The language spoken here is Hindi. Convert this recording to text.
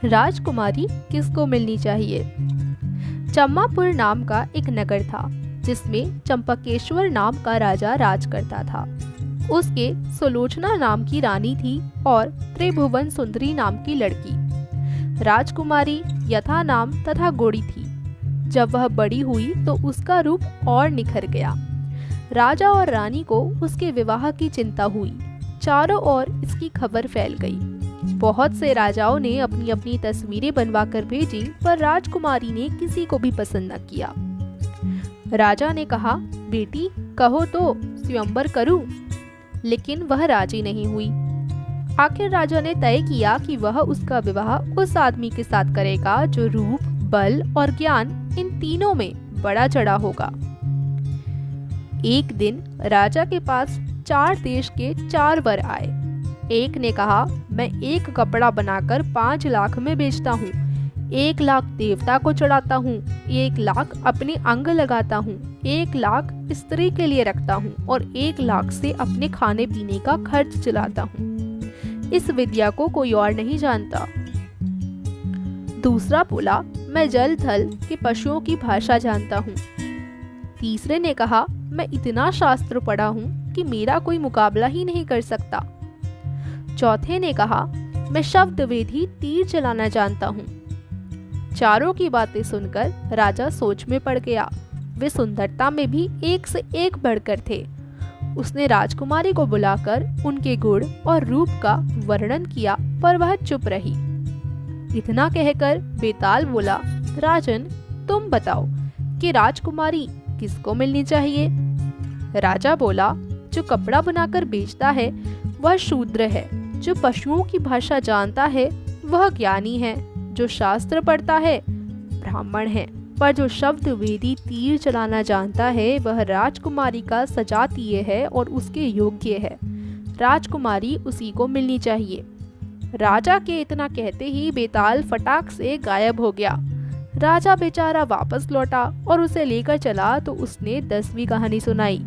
राजकुमारी किसको मिलनी चाहिए। चम्मापुर नाम का एक नगर था जिसमें चंपकेश्वर नाम का राजा राज करता था। उसके सुलोचना नाम की रानी थी और त्रिभुवन सुंदरी नाम की लड़की। राजकुमारी यथा नाम तथा गोरी थी। जब वह बड़ी हुई तो उसका रूप और निखर गया। राजा और रानी को उसके विवाह की चिंता हुई। चारों ओर इसकी खबर फैल गई। बहुत से राजाओं ने अपनी अपनी तस्वीरें बनवाकर भेजी, पर राजकुमारी ने किसी को भी पसंद न किया। राजा ने कहा, बेटी कहो तो स्वयंवर करूं, लेकिन वह राजी नहीं हुई। आखिर राजा ने तय किया कि वह उसका विवाह उस आदमी के साथ करेगा जो रूप, बल और ज्ञान इन तीनों में बड़ा चढ़ा होगा। एक दिन राजा के पास 4 देश के 4 वर आए। एक ने कहा, मैं एक कपड़ा बनाकर 5 लाख में बेचता हूँ, 1 लाख देवता को चढ़ाता हूँ, 1 लाख अपने अंग लगाता हूँ, 1 लाख स्त्री के लिए रखता हूँ और 1 लाख से अपने खाने पीने का खर्च चलाता हूँ। इस विद्या को कोई और नहीं जानता। दूसरा बोला, मैं जल थल के पशुओं की भाषा जानता हूँ। तीसरे ने कहा, मैं इतना शास्त्र पढ़ा हूँ कि मेरा कोई मुकाबला ही नहीं कर सकता। चौथे ने कहा, मैं शब्द वेदी तीर चलाना जानता हूँ। चारों की बातें सुनकर राजा सोच में पड़ गया। वे सुंदरता में भी एक से एक बढ़कर थे। उसने राजकुमारी को बुलाकर उनके गुण और रूप का वर्णन किया, पर वह चुप रही। इतना कहकर बेताल बोला, राजन तुम बताओ कि राजकुमारी किसको मिलनी चाहिए। राजा बोला, जो कपड़ा बनाकर बेचता है वह शूद्र है, जो पशुओं की भाषा जानता है वह ज्ञानी है, जो शास्त्र पढ़ता है ब्राह्मण है, पर जो शब्द वेदी तीर चलाना जानता है वह राजकुमारी का सजातीय है और उसके योग्य है। राजकुमारी उसी को मिलनी चाहिए। राजा के इतना कहते ही बेताल फटाक से गायब हो गया। राजा बेचारा वापस लौटा और उसे लेकर चला तो उसने 10वीं कहानी सुनाई।